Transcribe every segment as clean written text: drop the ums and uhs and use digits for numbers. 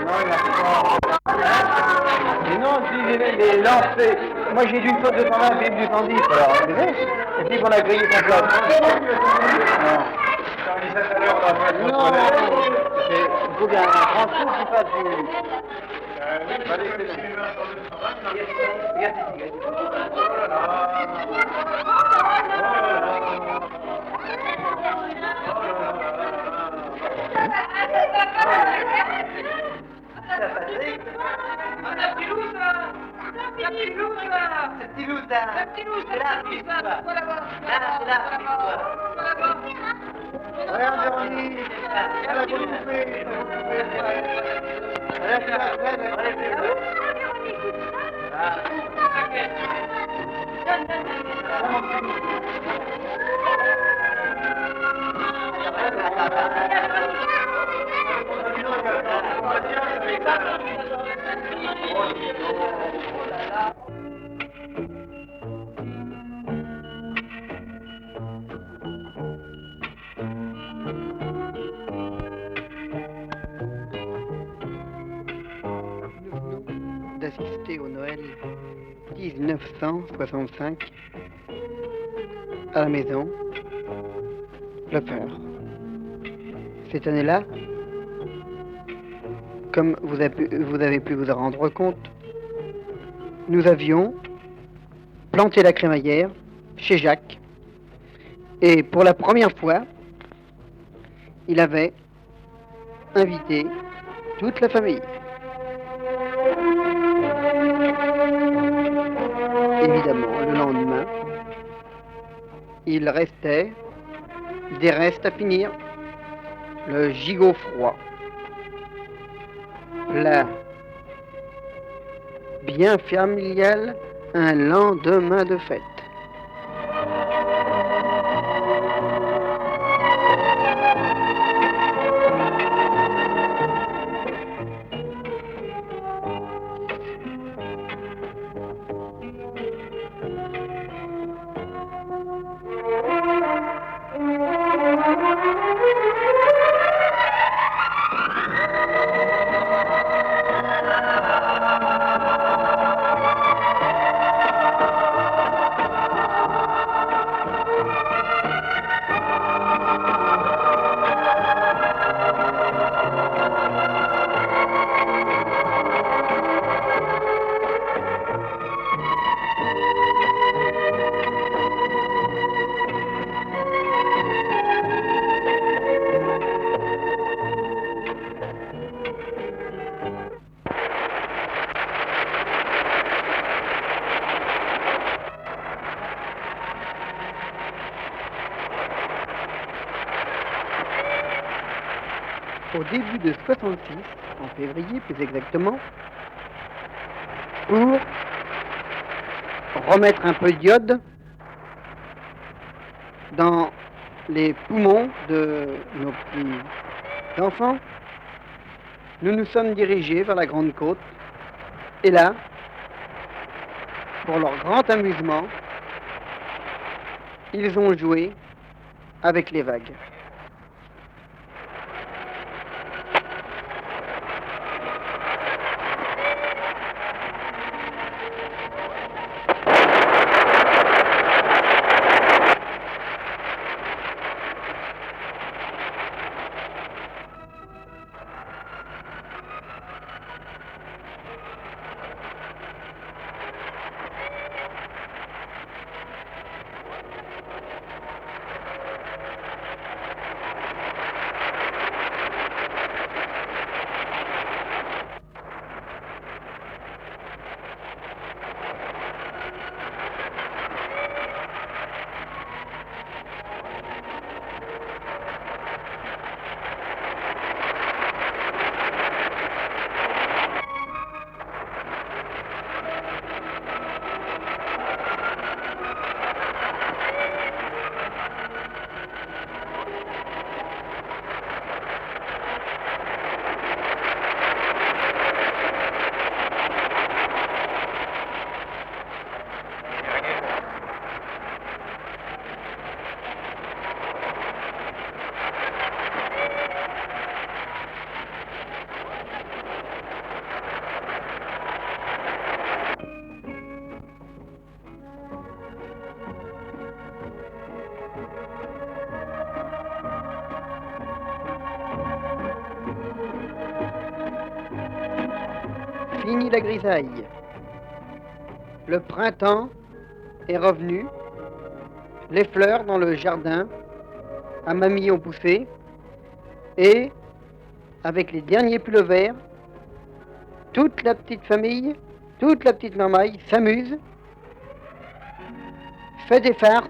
Non, il a mais non, si les lancers. Moi j'ai d'une faute de 120, puis du 110, alors, vous savez. Et puis qu'on a grillé son plat. Non. Non, il faut qu'il y ait un grand trou qui fasse du. D'assister au Noël 1965 à la maison Fluffer. Cette année-là, comme vous avez pu vous en rendre compte, nous avions planté la crémaillère chez Jacques et pour la première fois, il avait invité toute la famille. Évidemment, le lendemain, il restait des restes à finir. Le gigot froid, plat bien familial, un lendemain de fête. Au début de 66, en février plus exactement, pour remettre un peu d'iode dans les poumons de nos petits enfants, nous nous sommes dirigés vers la Grande Côte et là, pour leur grand amusement, ils ont joué avec les vagues. fini la grisaille. Le printemps est revenu. Les fleurs dans le jardin à mamie ont poussé. Et, avec les derniers pulls verts, toute la petite famille, toute la petite marmaille s'amuse, fait des farces.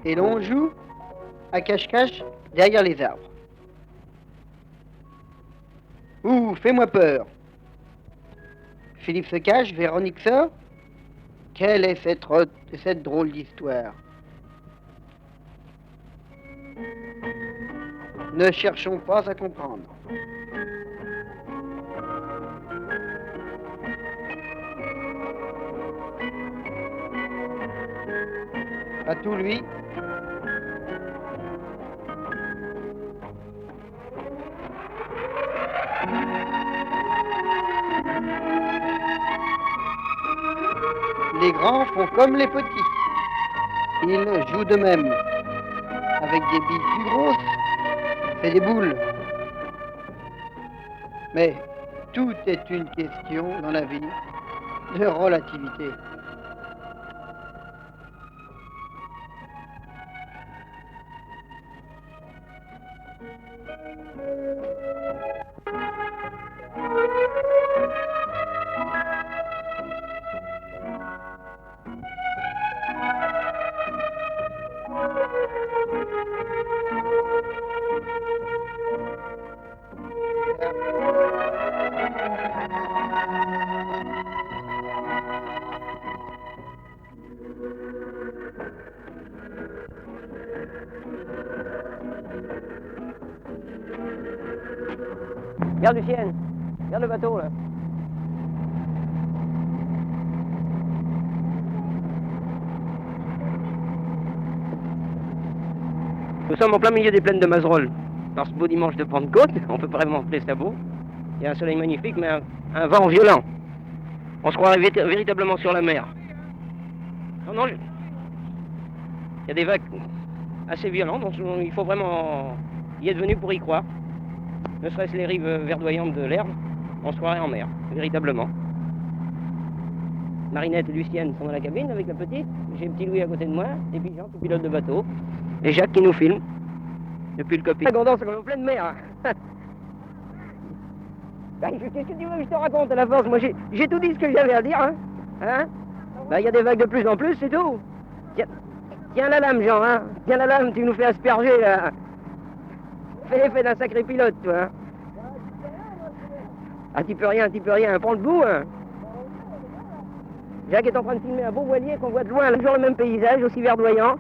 Et l'on joue à cache-cache derrière les arbres. Ouh, fais-moi peur. Philippe se cache, Véronique sort. Quelle est cette drôle d'histoire? Ne cherchons pas à comprendre. À tout lui. Les grands font comme les petits. Ils jouent de même. Avec des billes plus grosses, c'est des boules. Mais tout est une question dans la vie de relativité. Regarde Lucienne, regarde le bateau là. Nous sommes en plein milieu des plaines de Mazerolles. Par ce beau dimanche de Pentecôte, on peut pas vraiment appeler ça beau. Il y a un soleil magnifique, mais un vent violent. On se croirait véritablement sur la mer. Non, il y a des vagues assez violentes, donc il faut vraiment y être venu pour y croire. Ne serait-ce les rives verdoyantes de l'Erdre, on se croirait en mer, véritablement. Marinette et Lucienne sont dans la cabine avec la petite, j'ai petit Louis à côté de moi, et puis Jean qui pilote de bateau, et Jacques qui nous filme, depuis le cockpit. Gondon, c'est en pleine mer. Qu'est-ce que tu veux que je te raconte à la force? Moi j'ai tout dit ce que j'avais à dire, hein? Il y a des vagues de plus en plus, c'est tout. Tiens la lame, Jean, hein? Tiens la lame, tu nous fais asperger, là. Fais l'effet d'un sacré pilote, toi. Ah, tu peux rien, prends le bout, hein. Jacques est en train de filmer un beau voilier qu'on voit de loin, toujours le même paysage, aussi verdoyant.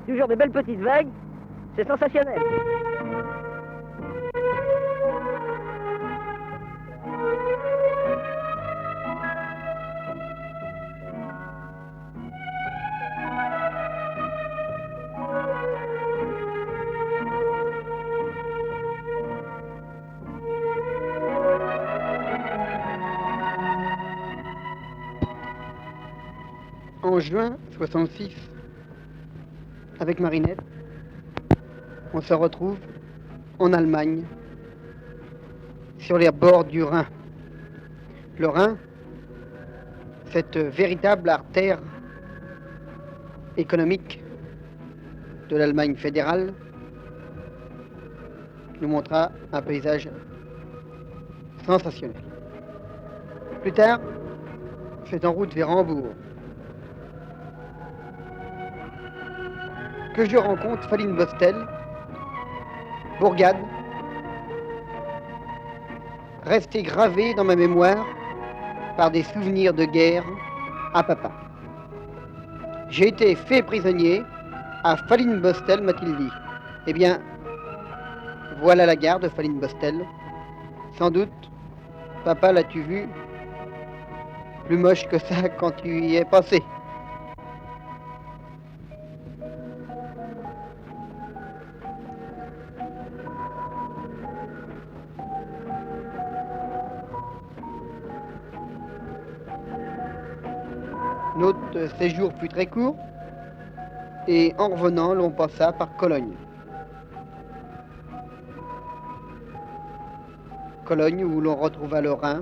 Toujours des belles petites vagues. C'est sensationnel. En juin 66, avec Marinette, on se retrouve en Allemagne, sur les bords du Rhin. Le Rhin, cette véritable artère économique de l'Allemagne fédérale, nous montra un paysage sensationnel. Plus tard, c'est en route vers Hambourg que je rencontre Fallinbostel, bourgade, restée gravée dans ma mémoire par des souvenirs de guerre à papa. J'ai été fait prisonnier à Fallinbostel, m'a-t-il dit. Eh bien, Voilà la gare de Fallinbostel. Sans doute, papa, l'as-tu vu? Plus moche que ça quand tu y es passé. Notre séjour fut très court et en revenant, l'on passa par Cologne. Cologne où l'on retrouva le Rhin,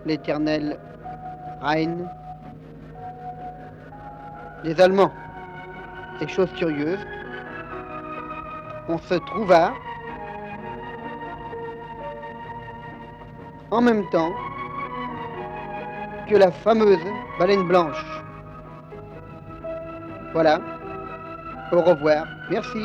l'éternel Rhein, les Allemands. Et chose curieuse, on se trouva en même temps que la fameuse baleine blanche. Voilà, au revoir, merci.